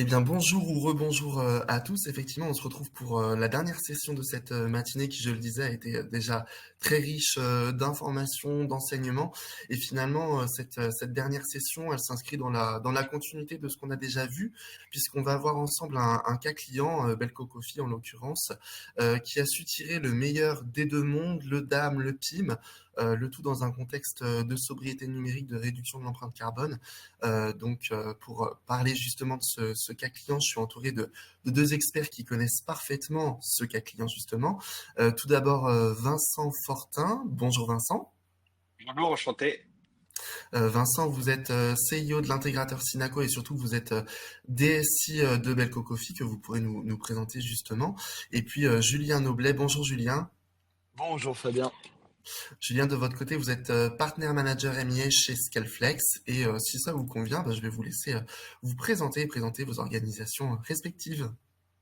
Eh bien, bonjour ou rebonjour à tous. Effectivement, on se retrouve pour la dernière session de cette matinée qui, je le disais, a été déjà très riche d'informations, d'enseignements. Et finalement, cette dernière session, elle s'inscrit dans la continuité de ce qu'on a déjà vu, puisqu'on va avoir ensemble un cas client, Belco Coffee en l'occurrence, qui a su tirer le meilleur des deux mondes, le DAM, le PIM, le tout dans un contexte de sobriété numérique, de réduction de l'empreinte carbone. Pour parler justement de ce cas client, je suis entouré de deux experts qui connaissent parfaitement ce cas client justement. Tout d'abord, Vincent Fortin. Bonjour Vincent. Bonjour, enchanté. Vincent, vous êtes CEO de l'intégrateur Sinaco et surtout vous êtes DSI de Belco Coffee que vous pourrez nous présenter justement. Et puis Julien Noblet. Bonjour Julien. Bonjour Fabien. Julien, de votre côté, vous êtes partenaire manager MEA chez Scaleflex et si ça vous convient, je vais vous laisser vous présenter et présenter vos organisations respectives.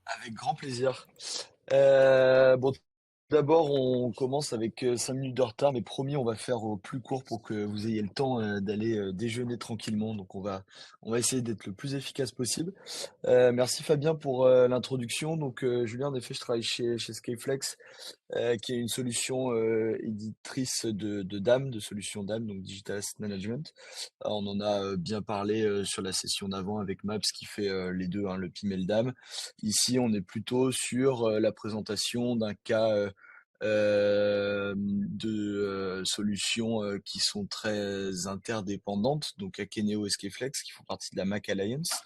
Avec grand plaisir. Bon, d'abord, on commence avec 5 minutes de retard, mais promis, on va faire au plus court pour que vous ayez le temps d'aller déjeuner tranquillement. Donc, on va essayer d'être le plus efficace possible. Merci Fabien pour l'introduction. Donc, Julien, en effet, je travaille chez Scaleflex, qui est une solution éditrice de DAM, de solutions DAM, donc Digital Asset Management. On en a bien parlé sur la session d'avant avec Maps qui fait les deux, hein, le PIM et le DAM. Ici, on est plutôt sur la présentation d'un cas de solutions qui sont très interdépendantes, donc Akeneo et Scaleflex qui font partie de la Mac Alliance.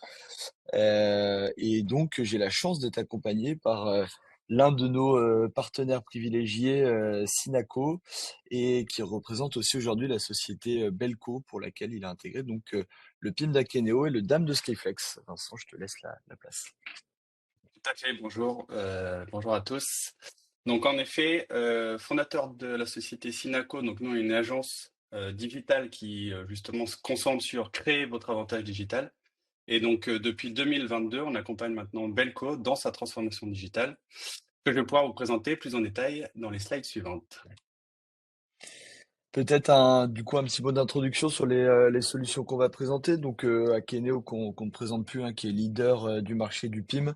Et donc, j'ai la chance d'être accompagné par l'un de nos partenaires privilégiés, Sinaco, et qui représente aussi aujourd'hui la société Belco pour laquelle il a intégré donc le PIM d'Akeneo et le DAM de Scaleflex. Vincent, je te laisse la place. Tout à fait, bonjour. Bonjour à tous. Donc en effet, fondateur de la société Sinaco, donc nous, on est une agence digitale qui justement se concentre sur créer votre avantage digital. Et donc depuis 2022, on accompagne maintenant Belco dans sa transformation digitale, que je vais pouvoir vous présenter plus en détail dans les slides suivantes. Peut-être du coup un petit mot d'introduction sur les solutions qu'on va présenter. Donc Akeneo qu'on ne présente plus, hein, qui est leader du marché du PIM.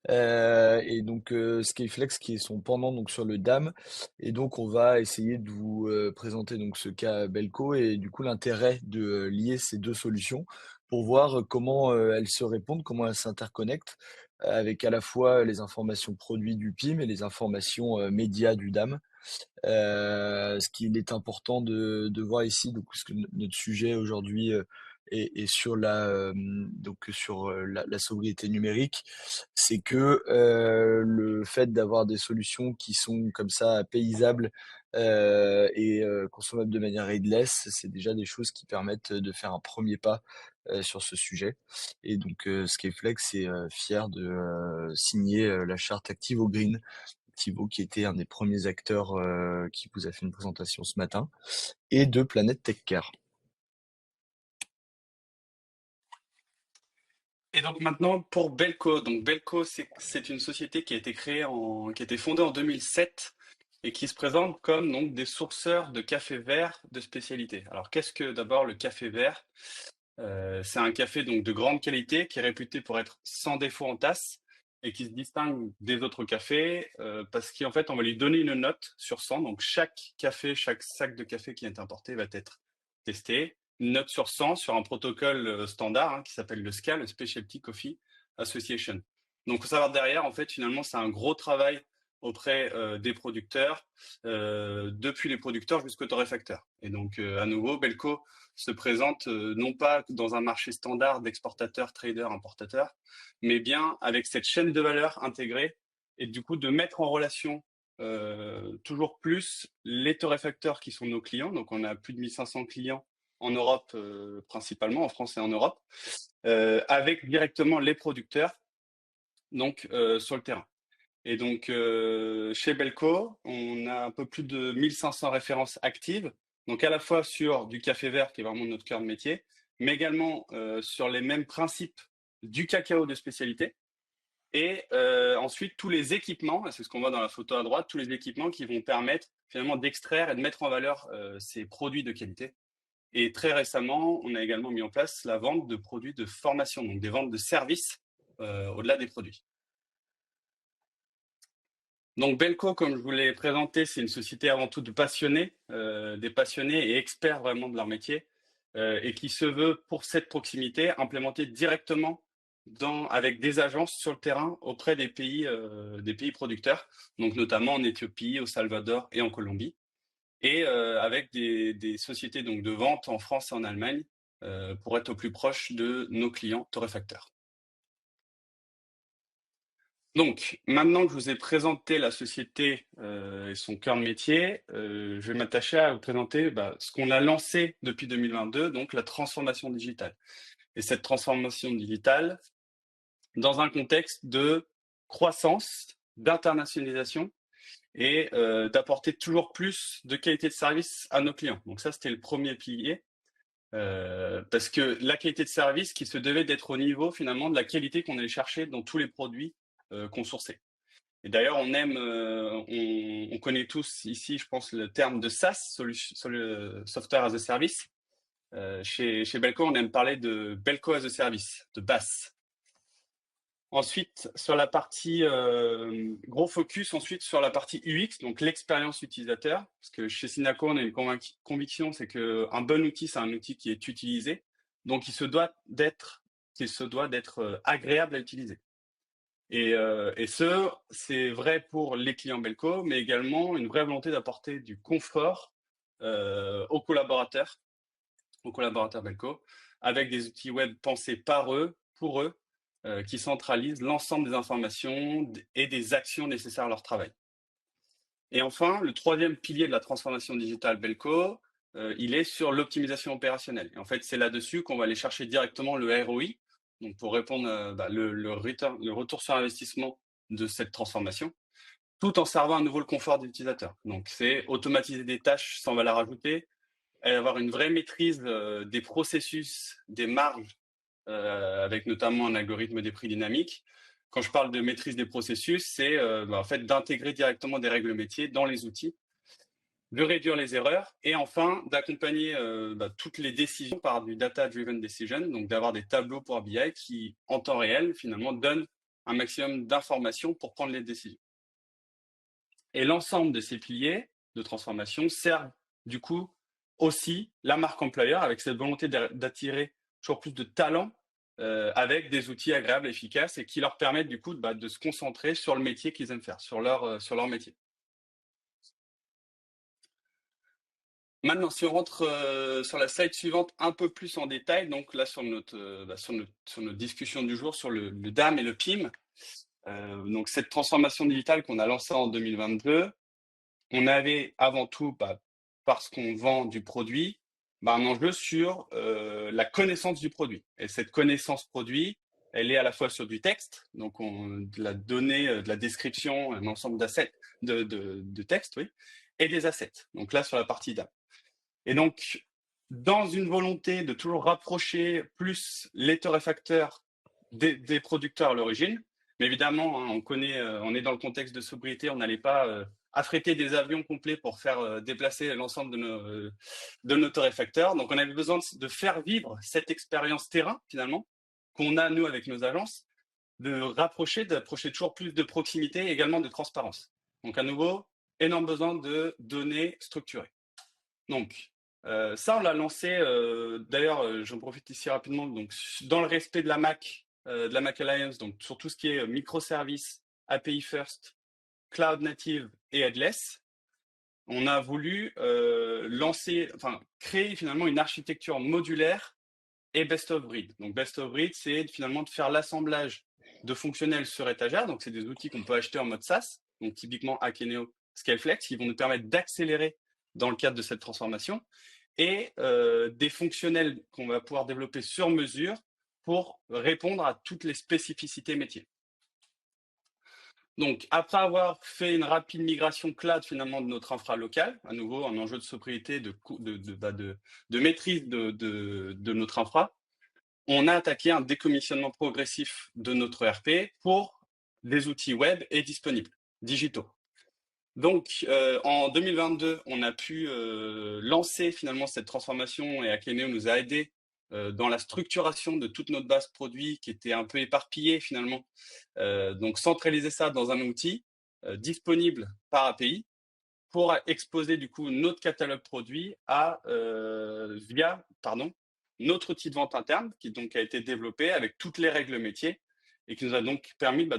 Et donc Scaleflex qui est son pendant donc sur le DAM. Et donc on va essayer de vous présenter donc ce cas Belco et du coup l'intérêt de lier ces deux solutions pour voir comment elles se répondent, comment elles s'interconnectent avec à la fois les informations produits du PIM et les informations médias du DAM. Ce qu'il est important de voir ici, donc parce que notre sujet aujourd'hui est sur la sobriété numérique, c'est que le fait d'avoir des solutions qui sont comme ça paysables et consommables de manière headless, c'est déjà des choses qui permettent de faire un premier pas sur ce sujet. Et donc Scaleflex est fier de signer la charte Activo Green. Thibaut, qui était un des premiers acteurs qui vous a fait une présentation ce matin, et de Planète Tech Care. Et donc maintenant pour Belco. Donc Belco, c'est une société qui a été qui a été fondée en 2007 et qui se présente comme donc des sourceurs de café vert de spécialité. Alors qu'est-ce que d'abord le café vert? C'est un café donc de grande qualité qui est réputé pour être sans défaut en tasse et qui se distingue des autres cafés parce qu'en fait on va lui donner une note sur 100. Donc chaque café, chaque sac de café qui est importé va être testé. Une note sur 100 sur un protocole standard, hein, qui s'appelle le SCA, le Specialty Coffee Association. Donc faut savoir derrière, en fait, finalement, c'est un gros travail auprès des producteurs, depuis les producteurs jusqu'au torréfacteur. Et donc, à nouveau, Belco se présente non pas dans un marché standard d'exportateurs, traders, importateurs, mais bien avec cette chaîne de valeur intégrée et du coup de mettre en relation toujours plus les torréfacteurs qui sont nos clients. Donc, on a plus de 1500 clients en Europe, principalement, en France et en Europe, avec directement les producteurs, donc sur le terrain. Et donc, chez Belco, on a un peu plus de 1500 références actives, donc à la fois sur du café vert, qui est vraiment notre cœur de métier, mais également sur les mêmes principes du cacao de spécialité. Et ensuite, tous les équipements, c'est ce qu'on voit dans la photo à droite, tous les équipements qui vont permettre finalement d'extraire et de mettre en valeur ces produits de qualité. Et très récemment, on a également mis en place la vente de produits de formation, donc des ventes de services au-delà des produits. Donc Belco, comme je vous l'ai présenté, c'est une société avant tout de passionnés, des passionnés et experts vraiment de leur métier, et qui se veut, pour cette proximité, implémenter directement avec des agences sur le terrain auprès des pays producteurs, donc notamment en Éthiopie, au Salvador et en Colombie, et avec des sociétés donc de vente en France et en Allemagne, pour être au plus proche de nos clients torréfacteurs. Donc, maintenant que je vous ai présenté la société et son cœur de métier, je vais m'attacher à vous présenter ce qu'on a lancé depuis 2022, donc la transformation digitale. Et cette transformation digitale, dans un contexte de croissance, d'internationalisation et d'apporter toujours plus de qualité de service à nos clients. Donc ça, c'était le premier pilier. Parce que la qualité de service qui se devait d'être au niveau finalement de la qualité qu'on allait chercher dans tous les produits qu'on sourçait. Et d'ailleurs, on connaît tous ici, je pense, le terme de SaaS, Software as a Service. Chez Belco, on aime parler de Belco as a Service, de BaaS. Ensuite, sur la partie gros focus, ensuite sur la partie UX, donc l'expérience utilisateur, parce que chez Synaco, on a une conviction, c'est qu'un bon outil, c'est un outil qui est utilisé, donc il se doit d'être agréable à utiliser. Et c'est vrai pour les clients Belco, mais également une vraie volonté d'apporter du confort aux collaborateurs Belco, avec des outils web pensés par eux, pour eux, qui centralisent l'ensemble des informations et des actions nécessaires à leur travail. Et enfin, le troisième pilier de la transformation digitale Belco, il est sur l'optimisation opérationnelle. Et en fait, c'est là-dessus qu'on va aller chercher directement le ROI, donc pour répondre le retour sur investissement de cette transformation, tout en servant à nouveau le confort des utilisateurs. Donc, c'est automatiser des tâches sans valeur ajoutée, et avoir une vraie maîtrise des processus, des marges, avec notamment un algorithme des prix dynamiques. Quand je parle de maîtrise des processus, c'est en fait d'intégrer directement des règles métiers dans les outils, de réduire les erreurs et enfin d'accompagner toutes les décisions par du data-driven decision, donc d'avoir des tableaux pour BI qui, en temps réel, finalement, donnent un maximum d'informations pour prendre les décisions. Et l'ensemble de ces piliers de transformation servent du coup aussi la marque employeur avec cette volonté d'attirer toujours plus de talents avec des outils agréables, efficaces et qui leur permettent du coup de se concentrer sur le métier qu'ils aiment faire, sur leur métier. Maintenant, si on rentre sur la slide suivante un peu plus en détail, donc là sur notre discussion du jour sur le DAM et le PIM, donc cette transformation digitale qu'on a lancée en 2022, on avait avant tout, parce qu'on vend du produit, un enjeu sur la connaissance du produit. Et cette connaissance produit, elle est à la fois sur du texte, donc de la donnée, de la description, un ensemble d'assets, de texte, oui, et des assets. Donc là, sur la partie DAM. Et donc, dans une volonté de toujours rapprocher plus les torréfacteurs des producteurs à l'origine, mais évidemment, hein, on est dans le contexte de sobriété, on n'allait pas affréter des avions complets pour faire déplacer l'ensemble de nos torréfacteurs. Donc, on avait besoin de faire vivre cette expérience terrain, finalement, qu'on a, nous, avec nos agences, d'approcher toujours plus de proximité et également de transparence. Donc, à nouveau, énorme besoin de données structurées. Donc, ça, on l'a lancé, d'ailleurs, j'en profite ici rapidement, donc, dans le respect de la Mac Alliance, donc sur tout ce qui est microservices, API First, Cloud Native et Headless, on a voulu créer finalement une architecture modulaire et best of breed. Donc, best of breed, c'est finalement de faire l'assemblage de fonctionnels sur étagère, donc c'est des outils qu'on peut acheter en mode SaaS, donc typiquement Akeneo, Scaleflex, qui vont nous permettre d'accélérer dans le cadre de cette transformation, et des fonctionnels qu'on va pouvoir développer sur mesure pour répondre à toutes les spécificités métiers. Donc, après avoir fait une rapide migration cloud finalement de notre infra locale, à nouveau un enjeu de sobriété, de maîtrise de notre infra, on a attaqué un décommissionnement progressif de notre ERP pour des outils web et disponibles, digitaux. Donc, en 2022, on a pu lancer finalement cette transformation et Akeneo nous a aidés dans la structuration de toute notre base produit qui était un peu éparpillée finalement. Donc centraliser ça dans un outil disponible par API pour exposer du coup notre catalogue produit via notre outil de vente interne qui donc a été développé avec toutes les règles métiers et qui nous a donc permis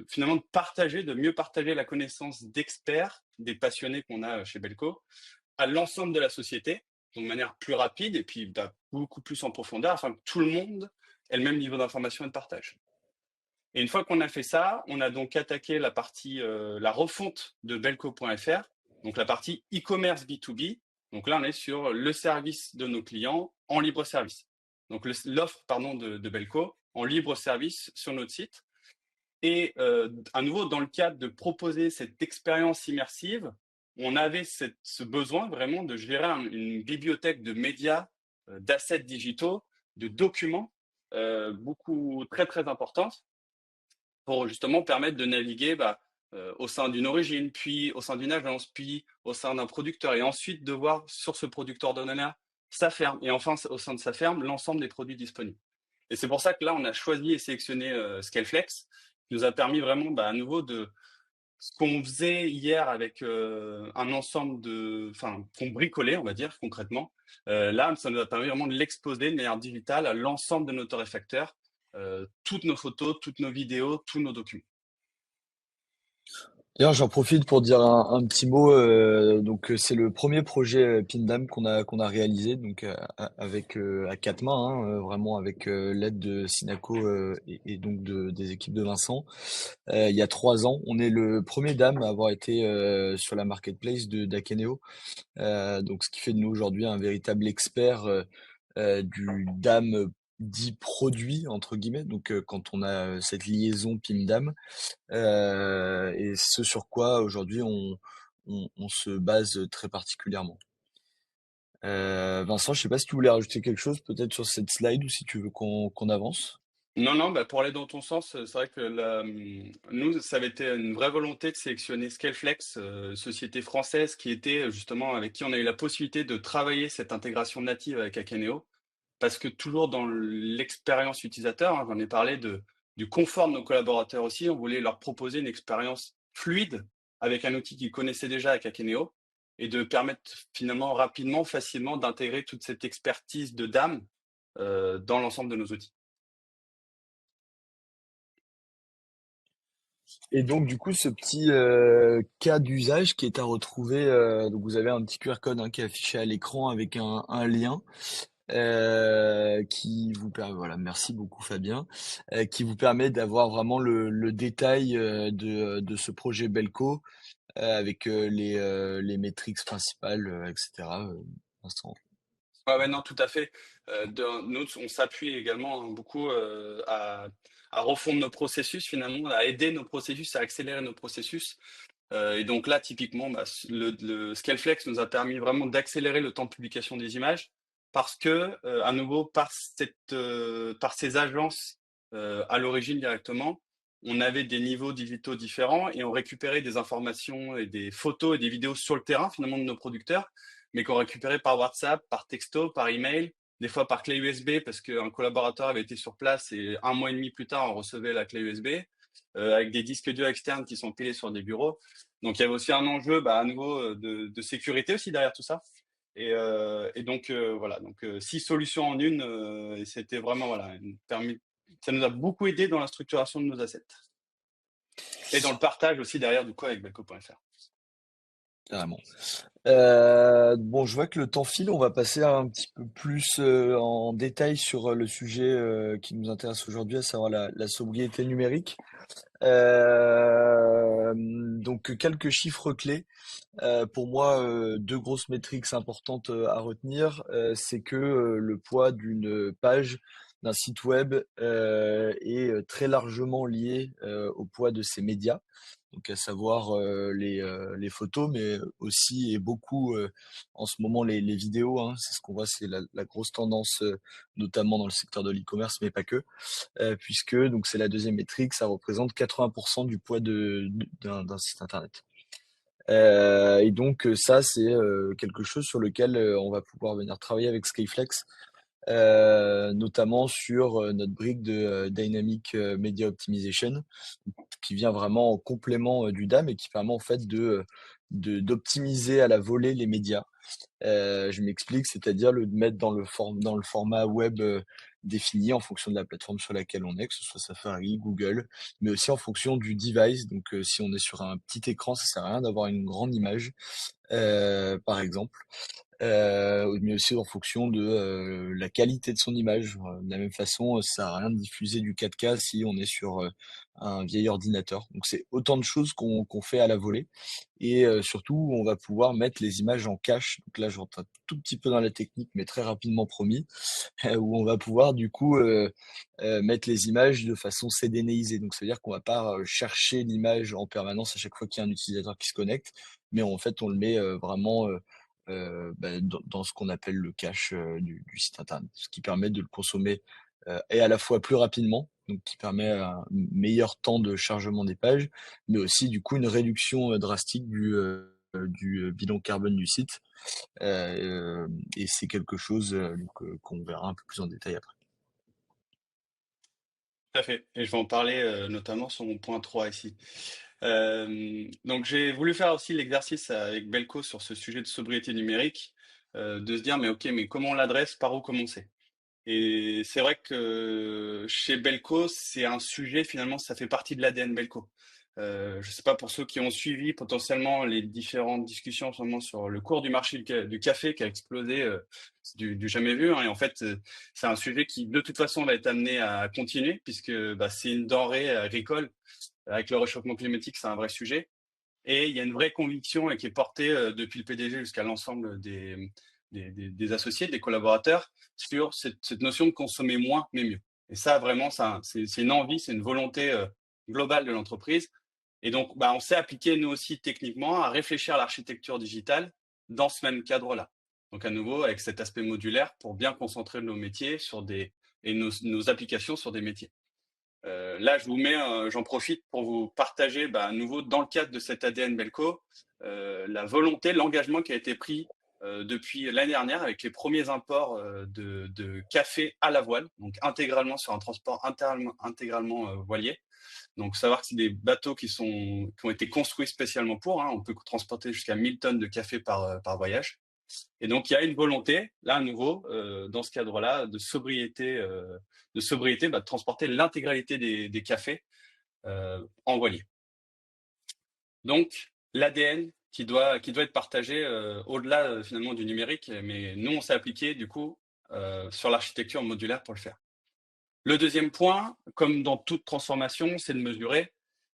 finalement de mieux partager la connaissance d'experts, des passionnés qu'on a chez Belco, à l'ensemble de la société, donc de manière plus rapide et puis beaucoup plus en profondeur, afin que tout le monde ait le même niveau d'information et de partage. Et une fois qu'on a fait ça, on a donc attaqué la partie, la refonte de belco.fr, donc la partie e-commerce B2B. Donc là, on est sur le service de nos clients en libre service. Donc l'offre de Belco en libre service sur notre site. Et à nouveau, dans le cadre de proposer cette expérience immersive, on avait ce besoin vraiment de gérer une bibliothèque de médias, d'assets digitaux, de documents, beaucoup très très importante pour justement permettre de naviguer au sein d'une origine, puis au sein d'une agence, puis au sein d'un producteur, et ensuite de voir sur ce producteur donné sa ferme, et enfin au sein de sa ferme, l'ensemble des produits disponibles. Et c'est pour ça que là, on a choisi et sélectionné Scaleflex, qui nous a permis vraiment à nouveau de ce qu'on faisait hier avec un ensemble qu'on bricolait, on va dire concrètement. Là, ça nous a permis vraiment de l'exposer de manière digitale à l'ensemble de nos torréfacteurs, toutes nos photos, toutes nos vidéos, tous nos documents. D'ailleurs, j'en profite pour dire un petit mot. Donc, c'est le premier projet Pindam qu'on a réalisé donc avec à quatre mains, hein, vraiment avec l'aide de Sinaco et donc des équipes de Vincent. Il y a 3 ans, on est le premier DAM à avoir été sur la marketplace d'Akeneo. Donc, ce qui fait de nous aujourd'hui un véritable expert du DAM dit produit entre guillemets. Donc, quand on a cette liaison PIM-DAM. Et ce sur quoi aujourd'hui on se base très particulièrement. Vincent, je sais pas si tu voulais rajouter quelque chose peut-être sur cette slide ou si tu veux qu'on avance. Non, non, pour aller dans ton sens, c'est vrai que nous, ça avait été une vraie volonté de sélectionner Scaleflex, société française qui était justement avec qui on a eu la possibilité de travailler cette intégration native avec Akeneo. Parce que toujours dans l'expérience utilisateur, hein, j'en ai parlé du confort de nos collaborateurs aussi, on voulait leur proposer une expérience fluide avec un outil qu'ils connaissaient déjà avec Akeneo et de permettre finalement rapidement, facilement d'intégrer toute cette expertise de DAM dans l'ensemble de nos outils. Et donc du coup, ce petit cas d'usage qui est à retrouver, donc vous avez un petit QR code hein, qui est affiché à l'écran avec un lien qui vous permet, voilà, merci beaucoup Fabien, qui vous permet d'avoir vraiment le détail de ce projet Belco avec les métriques principales, etc. Vincent. Ouais, non, tout à fait. Nous, on s'appuie également beaucoup à refondre nos processus, finalement, à aider nos processus, à accélérer nos processus. Et donc là, typiquement, le Scaleflex nous a permis vraiment d'accélérer le temps de publication des images parce que, à nouveau, par ces agences à l'origine directement, on avait des niveaux digitaux différents et on récupérait des informations et des photos et des vidéos sur le terrain, finalement, de nos producteurs, mais qu'on récupérait par WhatsApp, par texto, par email, des fois par clé USB parce qu'un collaborateur avait été sur place et un mois et demi plus tard, on recevait la clé USB, avec des disques durs externes qui sont pilés sur des bureaux. Donc il y avait aussi un enjeu à nouveau de sécurité aussi derrière tout ça. Et donc voilà, donc 6 solutions en une, et c'était vraiment voilà, ça nous a beaucoup aidé dans la structuration de nos assets. Et dans le partage aussi derrière du coup avec belco.fr. Carrément. Bon, je vois que le temps file. On va passer un petit peu plus en détail sur le sujet qui nous intéresse aujourd'hui, à savoir la sobriété numérique. Donc quelques chiffres clés. Pour moi, deux grosses métriques importantes à retenir, c'est que le poids d'une page, d'un site web est très largement lié au poids de ses médias, donc à savoir les photos, mais aussi et beaucoup en ce moment les vidéos. Hein, c'est ce qu'on voit, c'est la grosse tendance, notamment dans le secteur de l'e-commerce, mais pas que, puisque donc c'est la deuxième métrique, ça représente 80% du poids d'un site internet. Et donc ça, c'est quelque chose sur lequel on va pouvoir venir travailler avec Skyflex notamment sur notre brique de Dynamic Media Optimization, qui vient vraiment en complément du DAM et qui permet en fait d'optimiser à la volée les médias. Je m'explique, c'est-à-dire le mettre dans le format web défini en fonction de la plateforme sur laquelle on est, que ce soit Safari, Google, mais aussi en fonction du device. Donc, si on est sur un petit écran, ça sert à rien d'avoir une grande image, par exemple. Mais aussi en fonction de la qualité de son image. De la même façon, ça sert à rien de diffuser du 4K si on est sur un vieil ordinateur. Donc c'est autant de choses qu'on fait à la volée. Et surtout, on va pouvoir mettre les images en cache. Donc là, je rentre un tout petit peu dans la technique, mais très rapidement promis, où on va pouvoir du coup mettre les images de façon CDNisée. Donc ça veut dire qu'on va pas chercher l'image en permanence à chaque fois qu'il y a un utilisateur qui se connecte, mais en fait, on le met vraiment dans ce qu'on appelle le cache du site internet, ce qui permet de le consommer et à la fois plus rapidement, donc qui permet un meilleur temps de chargement des pages, mais aussi du coup une réduction drastique du bilan carbone du site. Et c'est quelque chose qu'on verra un peu plus en détail après. Tout à fait. Et je vais en parler notamment sur mon point 3 ici. Donc j'ai voulu faire aussi l'exercice avec Belco sur ce sujet de sobriété numérique, de se dire mais ok, mais comment on l'adresse, par où commencer? Et c'est vrai que chez Belco, c'est un sujet finalement, ça fait partie de l'ADN Belco. Je sais pas pour ceux qui ont suivi potentiellement les différentes discussions en ce moment sur le cours du marché du café qui a explosé, c'est du jamais vu, hein. Et en fait, c'est un sujet qui de toute façon va être amené à continuer puisque bah, c'est une denrée agricole. Avec le réchauffement climatique, c'est un vrai sujet. Et il y a une vraie conviction qui est portée depuis le PDG jusqu'à l'ensemble des associés, des collaborateurs, sur cette notion de consommer moins mais mieux. Et ça, vraiment, c'est une envie, c'est une volonté globale de l'entreprise. Et donc, bah, on s'est appliqué, nous aussi, techniquement, à réfléchir à l'architecture digitale dans ce même cadre-là. Donc, à nouveau, avec cet aspect modulaire pour bien concentrer nos métiers et nos applications sur des métiers. Là, je vous mets, j'en profite pour vous partager, bah, à nouveau, dans le cadre de cet ADN Belco, la volonté, l'engagement qui a été pris depuis l'année dernière avec les premiers imports de café à la voile, donc intégralement sur un transport intégralement voilier. Donc, savoir que c'est des bateaux qui ont été construits spécialement pour, hein. On peut transporter jusqu'à 1000 tonnes de café par voyage. Et donc, il y a une volonté, là, à nouveau, dans ce cadre-là, de sobriété, bah, de transporter l'intégralité des cafés en voilier. Donc, l'ADN qui doit être partagé au-delà finalement du numérique, mais nous, on s'est appliqué du coup sur l'architecture modulaire pour le faire. Le deuxième point, comme dans toute transformation, c'est de mesurer.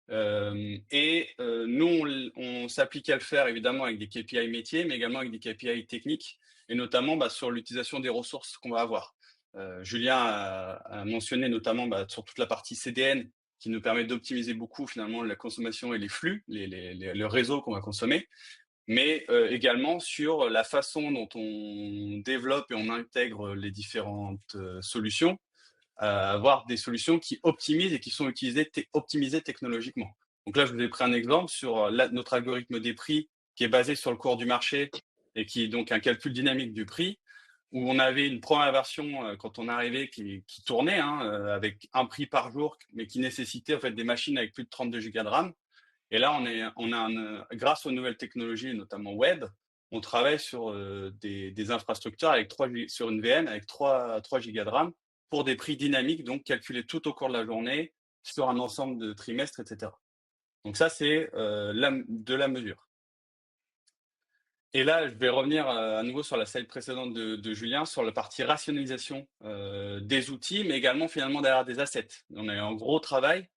Nous, on s'applique à le faire évidemment avec des KPI métiers, mais également avec des KPI techniques, et notamment bah, sur l'utilisation des ressources qu'on va avoir. Julien a mentionné notamment bah, sur toute la partie CDN, qui nous permet d'optimiser beaucoup finalement la consommation et les flux, le réseau qu'on va consommer, mais également sur la façon dont on développe et on intègre les différentes solutions, avoir des solutions qui optimisent et qui sont optimisées technologiquement. Donc là, je vous ai pris un exemple sur notre algorithme des prix qui est basé sur le cours du marché et qui est donc un calcul dynamique du prix, où on avait une première version quand on arrivait qui tournait hein, avec un prix par jour, mais qui nécessitait en fait des machines avec plus de 32 Go de RAM. Et là, grâce aux nouvelles technologies, notamment web, on travaille sur des infrastructures sur une VM avec 3 Go de RAM pour des prix dynamiques, donc calculés tout au cours de la journée sur un ensemble de trimestres, etc. Donc ça, c'est de la mesure. Et là, je vais revenir à nouveau sur la slide précédente de Julien, sur la partie rationalisation des outils, mais également finalement derrière des assets. On a eu un gros travail.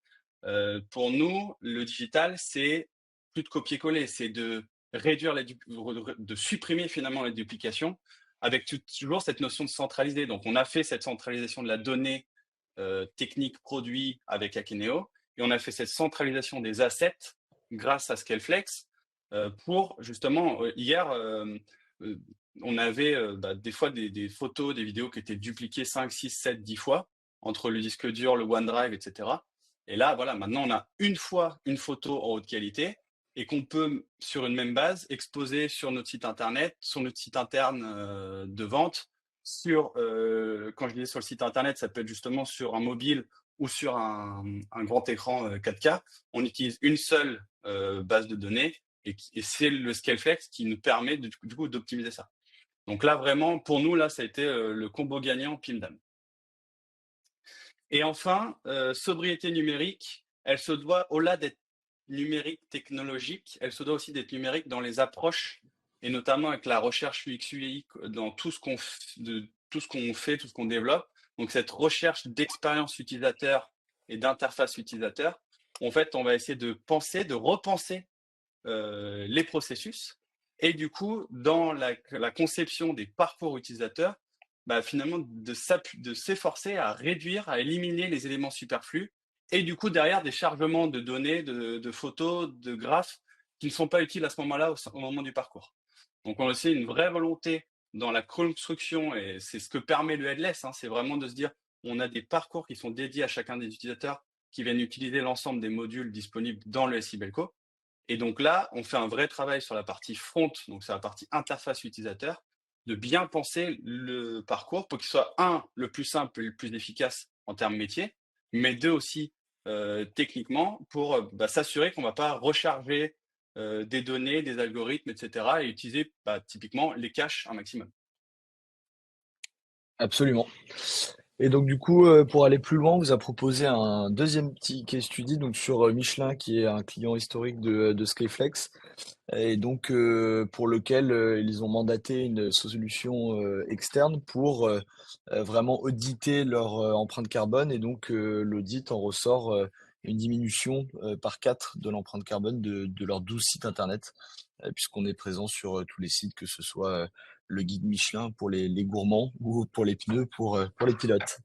Pour nous, le digital, c'est plus de copier-coller, c'est de réduire de supprimer finalement les duplications avec toujours cette notion de centraliser. Donc, on a fait cette centralisation de la donnée technique produit avec Akeneo et on a fait cette centralisation des assets grâce à Scaleflex pour justement, hier, on avait bah, des fois des photos, des vidéos qui étaient dupliquées 5, 6, 7, 10 fois entre le disque dur, le OneDrive, etc. Et là, voilà, maintenant, on a une fois une photo en haute qualité et qu'on peut, sur une même base, exposer sur notre site internet, sur notre site interne de vente, sur, quand je disais sur le site internet, ça peut être justement sur un mobile ou sur un grand écran 4K. On utilise une seule base de données et c'est le Scaleflex qui nous permet du coup d'optimiser ça. Donc là, vraiment, pour nous, là, ça a été le combo gagnant PIM-DAM. Et enfin, sobriété numérique, elle se doit, au-delà d'être numérique technologique, elle se doit aussi d'être numérique dans les approches, et notamment avec la recherche UX UI dans tout ce qu'on fait, tout ce qu'on développe. Donc cette recherche d'expérience utilisateur et d'interface utilisateur, en fait, on va essayer de penser, de repenser les processus. Et du coup, dans la conception des parcours utilisateurs, bah, finalement, de s'efforcer à réduire, à éliminer les éléments superflus. Et du coup, derrière, des chargements de données, de photos, de graphes qui ne sont pas utiles à ce moment-là, au moment du parcours. Donc, on a aussi une vraie volonté dans la construction, et c'est ce que permet le headless, hein, c'est vraiment de se dire, on a des parcours qui sont dédiés à chacun des utilisateurs qui viennent utiliser l'ensemble des modules disponibles dans le SI Belco. Et donc là, on fait un vrai travail sur la partie front, donc sur la partie interface utilisateur, de bien penser le parcours pour qu'il soit, un, le plus simple et le plus efficace en termes métiers, mais deux aussi, techniquement, pour s'assurer qu'on ne va pas recharger des données, des algorithmes, etc. et utiliser typiquement les caches un maximum. Absolument. Et donc du coup, pour aller plus loin, on vous a proposé un deuxième petit case study donc sur Michelin, qui est un client historique de Skyflex, et donc pour lequel ils ont mandaté une solution externe pour vraiment auditer leur empreinte carbone. Et donc l'audit en ressort une diminution par 4 de l'empreinte carbone de leurs 12 sites internet, puisqu'on est présent sur tous les sites, que ce soit le guide Michelin pour les gourmands ou pour les pneus pour les pilotes.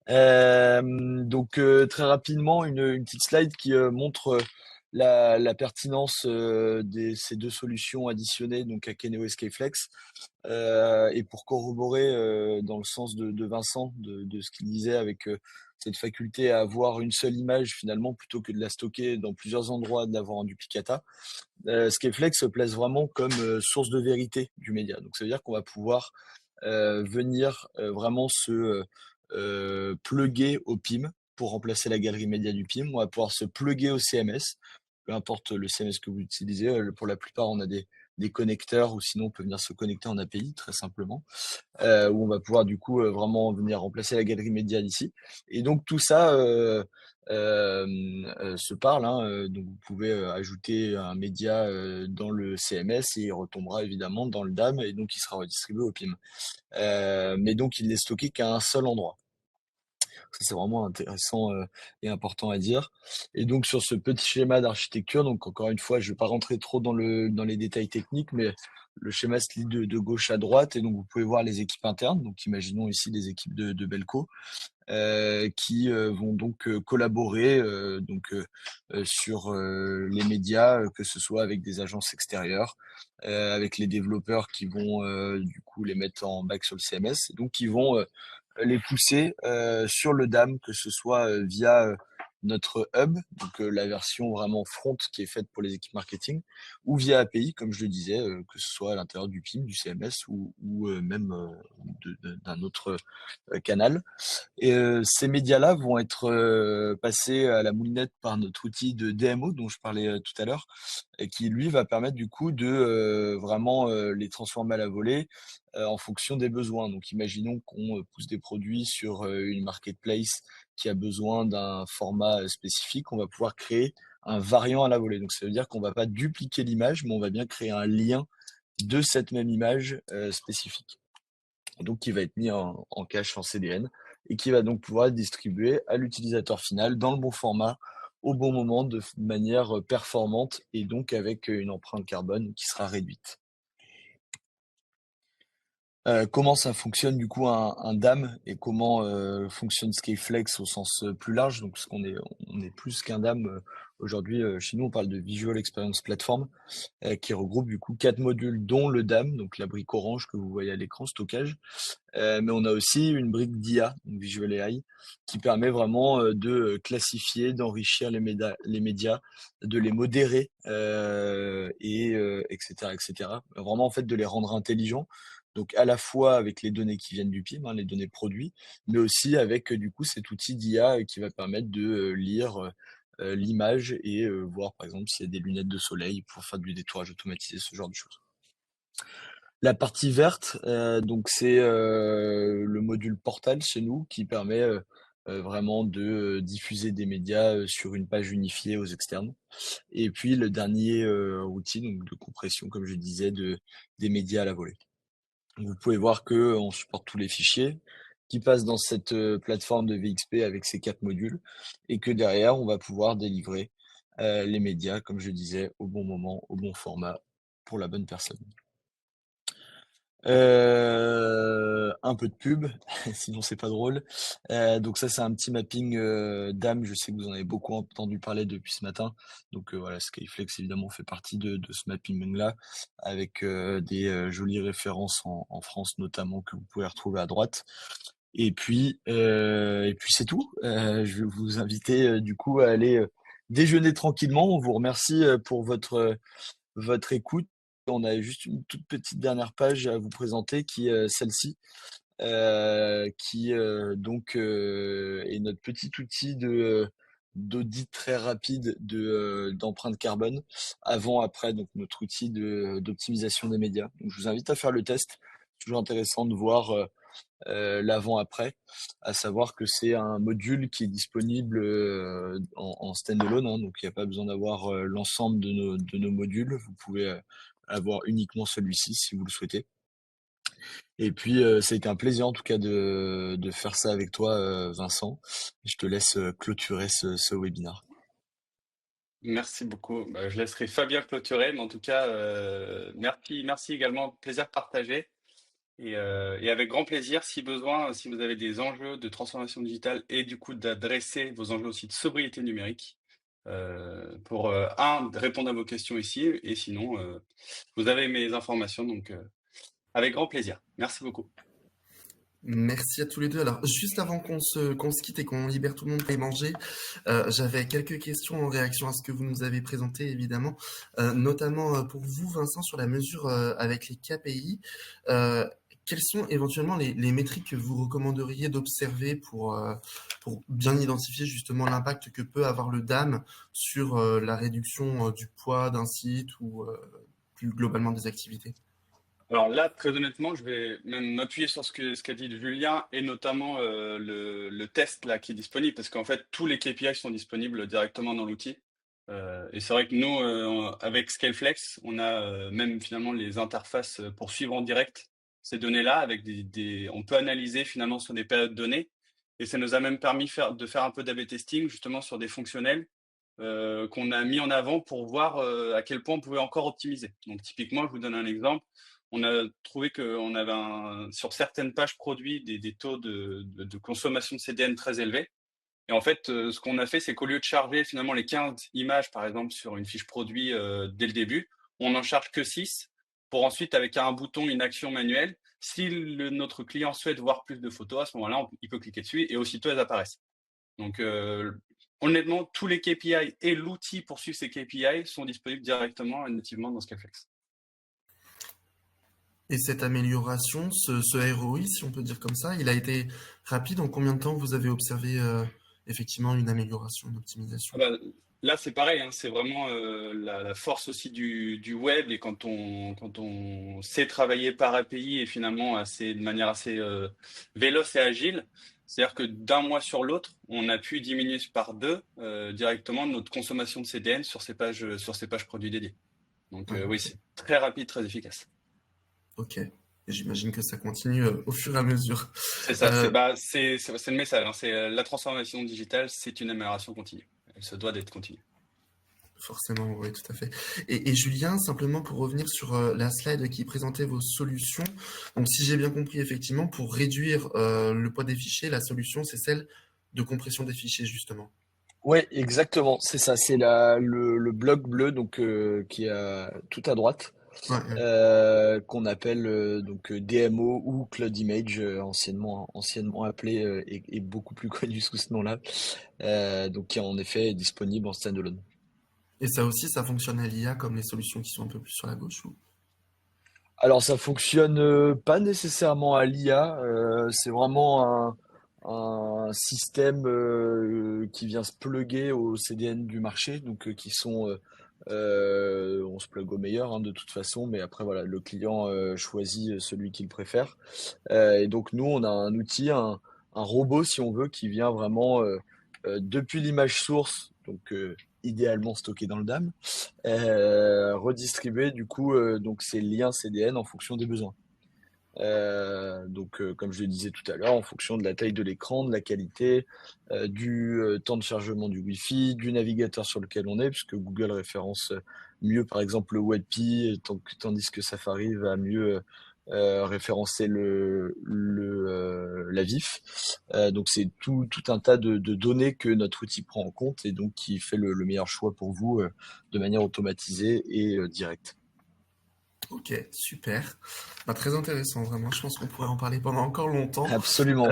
Donc très rapidement, une petite slide qui montre la pertinence ces deux solutions additionnées, donc Akeneo et Skyflex. Et pour corroborer dans le sens de Vincent, de ce qu'il disait, avec cette faculté à avoir une seule image finalement, plutôt que de la stocker dans plusieurs endroits, de l'avoir en duplicata, Skyflex se place vraiment comme source de vérité du média. Donc ça veut dire qu'on va pouvoir venir vraiment se plugger au PIM pour remplacer la galerie média du PIM. On va pouvoir se plugger au CMS, peu importe le CMS que vous utilisez. Pour la plupart, on a des connecteurs, ou sinon on peut venir se connecter en API très simplement, où on va pouvoir du coup vraiment venir remplacer la galerie média d'ici. Et donc tout ça se parle, hein, donc vous pouvez ajouter un média dans le CMS et il retombera évidemment dans le DAM, et donc il sera redistribué au PIM. Mais donc il n'est stocké qu'à un seul endroit. Ça, c'est vraiment intéressant et important à dire. Et donc, sur ce petit schéma d'architecture, donc encore une fois, je ne vais pas rentrer trop dans les détails techniques, mais le schéma se lit de gauche à droite. Et donc, vous pouvez voir les équipes internes. Donc, imaginons ici les équipes de Belco qui vont donc collaborer sur les médias, que ce soit avec des agences extérieures, avec les développeurs qui vont du coup les mettre en back sur le CMS, et donc qui vont les pousser sur le DAM, que ce soit via notre hub, donc la version vraiment front qui est faite pour les équipes marketing, ou via API, comme je le disais, que ce soit à l'intérieur du PIM, du CMS ou même d'un autre canal. Et ces médias-là vont être passés à la moulinette par notre outil de DMO dont je parlais tout à l'heure, et qui lui va permettre du coup de vraiment les transformer à la volée en fonction des besoins. Donc imaginons qu'on pousse des produits sur une marketplace qui a besoin d'un format spécifique, on va pouvoir créer un variant à la volée. Donc ça veut dire qu'on va pas dupliquer l'image, mais on va bien créer un lien de cette même image spécifique. Donc qui va être mis en cache en CDN, et qui va donc pouvoir être distribué à l'utilisateur final dans le bon format, au bon moment, de manière performante, et donc avec une empreinte carbone qui sera réduite. Comment ça fonctionne du coup un DAM, et comment fonctionne Skyflex au sens plus large, donc parce qu'on est plus qu'un DAM aujourd'hui. Chez nous, on parle de Visual Experience Platform, qui regroupe du coup 4 modules, dont le DAM, donc la brique orange que vous voyez à l'écran, stockage. Mais on a aussi une brique d'IA, donc Visual AI, qui permet vraiment de classifier, d'enrichir les médias, de les modérer, etc., etc. Vraiment, en fait, de les rendre intelligents. Donc à la fois avec les données qui viennent du PIM, hein, les données produits, mais aussi avec du coup cet outil d'IA qui va permettre de lire l'image et voir par exemple s'il y a des lunettes de soleil pour faire du détourage automatisé, ce genre de choses. La partie verte, donc c'est le module Portal chez nous qui permet vraiment de diffuser des médias sur une page unifiée aux externes. Et puis le dernier outil donc de compression, comme je disais, des médias à la volée. Vous pouvez voir que on supporte tous les fichiers qui passent dans cette plateforme de VXP avec ces 4 modules et que derrière, on va pouvoir délivrer les médias, comme je disais, au bon moment, au bon format, pour la bonne personne. Un peu de pub, sinon c'est pas drôle. Donc ça, c'est un petit mapping d'âme. Je sais que vous en avez beaucoup entendu parler depuis ce matin. Donc voilà, Skyflex évidemment fait partie de ce mapping-là, avec des jolies références en France notamment que vous pouvez retrouver à droite. Et puis c'est tout. Je vais vous inviter du coup à aller déjeuner tranquillement. On vous remercie pour votre écoute. On a juste une toute petite dernière page à vous présenter qui est celle-ci, qui donc est notre petit outil d'audit très rapide d'empreinte carbone avant après donc notre outil d'optimisation des médias. Donc je vous invite à faire le test. C'est toujours intéressant de voir l'avant-après, à savoir que c'est un module qui est disponible en standalone, hein, donc il n'y a pas besoin d'avoir l'ensemble de nos modules. Vous pouvez avoir uniquement celui-ci si vous le souhaitez. Et puis, ça a été un plaisir en tout cas de faire ça avec toi, Vincent. Je te laisse clôturer ce webinaire. Merci beaucoup. Bah, je laisserai Fabien clôturer, mais en tout cas, merci également. Plaisir partagé. Et avec grand plaisir, si besoin, si vous avez des enjeux de transformation digitale et du coup d'adresser vos enjeux aussi de sobriété numérique, pour répondre à vos questions ici, et sinon, vous avez mes informations, donc avec grand plaisir. Merci beaucoup. Merci à tous les deux. Alors, juste avant qu'on se quitte et qu'on libère tout le monde pour aller manger, j'avais quelques questions en réaction à ce que vous nous avez présenté, évidemment, notamment pour vous, Vincent, sur la mesure avec les KPI. Quelles sont éventuellement les métriques que vous recommanderiez d'observer pour bien identifier justement l'impact que peut avoir le DAM sur la réduction du poids d'un site ou plus globalement des activités? Alors là, très honnêtement, je vais même m'appuyer sur ce qu'a dit Julien et notamment le test là qui est disponible parce qu'en fait tous les KPI sont disponibles directement dans l'outil. Et c'est vrai que nous, avec Scaleflex, on a même finalement les interfaces pour suivre en direct ces données-là avec on peut analyser finalement sur des périodes données et ça nous a même permis de faire un peu d'A/B testing justement sur des fonctionnels qu'on a mis en avant pour voir à quel point on pouvait encore optimiser. Donc typiquement, je vous donne un exemple. On a trouvé qu'on avait sur certaines pages produits des taux de consommation de CDN très élevés. Et en fait, ce qu'on a fait, c'est qu'au lieu de charger finalement les 15 images, par exemple, sur une fiche produit dès le début, on n'en charge que 6 pour ensuite, avec un bouton, une action manuelle, si notre client souhaite voir plus de photos, à ce moment-là, il peut cliquer dessus et aussitôt elles apparaissent. Donc, honnêtement, tous les KPI et l'outil pour suivre ces KPI sont disponibles directement et nativement dans Scaleflex. Et cette amélioration, ce ROI, si on peut dire comme ça, il a été rapide. En combien de temps vous avez observé effectivement une amélioration, une optimisation? Ah bah, là, c'est pareil, hein, c'est vraiment la force aussi du web et quand on sait travailler par API et finalement de manière assez véloce et agile, c'est-à-dire que d'un mois sur l'autre, on a pu diminuer par 2 directement notre consommation de CDN sur ces pages produits dédiées. Donc Ouais, oui, ok. c'est très rapide, très efficace. Ok. Et j'imagine que ça continue au fur et à mesure. C'est ça, c'est le message, hein, c'est la transformation digitale, c'est une amélioration continue. Elle se doit d'être continue. Forcément, oui, tout à fait. Et Julien, simplement pour revenir sur la slide qui présentait vos solutions. Donc, si j'ai bien compris, effectivement, pour réduire le poids des fichiers, la solution, c'est celle de compression des fichiers, justement. Ouais, exactement, c'est ça, c'est le bloc bleu donc qui est tout à droite. Ouais, ouais. Qu'on appelle donc DMO ou Cloud Image, anciennement appelé et beaucoup plus connu sous ce nom-là, donc qui en effet est disponible en standalone. Et ça aussi, ça fonctionne à l'IA comme les solutions qui sont un peu plus sur la gauche ou... Alors ça fonctionne pas nécessairement à l'IA, c'est vraiment un système qui vient se plugger aux CDN du marché, donc qui sont, on se plug au meilleur hein, de toute façon, mais après voilà, le client choisit celui qu'il préfère. Et donc nous, on a un outil, un robot si on veut, qui vient vraiment depuis l'image source, donc idéalement stocké dans le DAM, redistribuer du coup donc ces liens CDN en fonction des besoins. Donc comme je le disais tout à l'heure, en fonction de la taille de l'écran, de la qualité, du temps de chargement du Wi-Fi, du navigateur sur lequel on est, puisque Google référence mieux par exemple le WebP, tandis que Safari va mieux référencer la VIF. Donc c'est tout un tas de données que notre outil prend en compte et donc qui fait le meilleur choix pour vous de manière automatisée et directe. Ok, super. Bah, très intéressant, vraiment. Je pense qu'on pourrait en parler pendant encore longtemps. Absolument.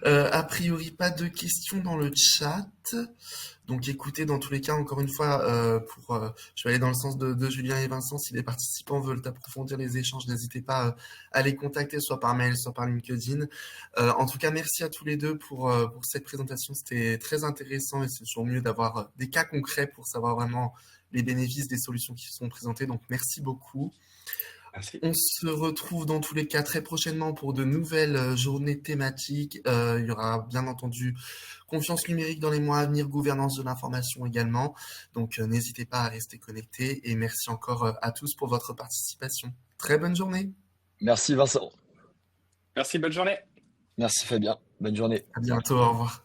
Euh, a priori, pas de questions dans le chat. Donc écoutez, dans tous les cas, encore une fois, je vais aller dans le sens de Julien et Vincent. Si les participants veulent approfondir les échanges, n'hésitez pas à les contacter, soit par mail, soit par LinkedIn. En tout cas, merci à tous les deux pour cette présentation. C'était très intéressant et c'est toujours mieux d'avoir des cas concrets pour savoir vraiment les bénéfices des solutions qui sont présentées. Donc merci beaucoup. Merci. On se retrouve dans tous les cas très prochainement pour de nouvelles journées thématiques. Il y aura bien entendu confiance numérique dans les mois à venir, gouvernance de l'information également. Donc n'hésitez pas à rester connectés et merci encore à tous pour votre participation. Très bonne journée. Merci Vincent. Merci, bonne journée. Merci Fabien. Bonne journée. À bientôt. Au revoir.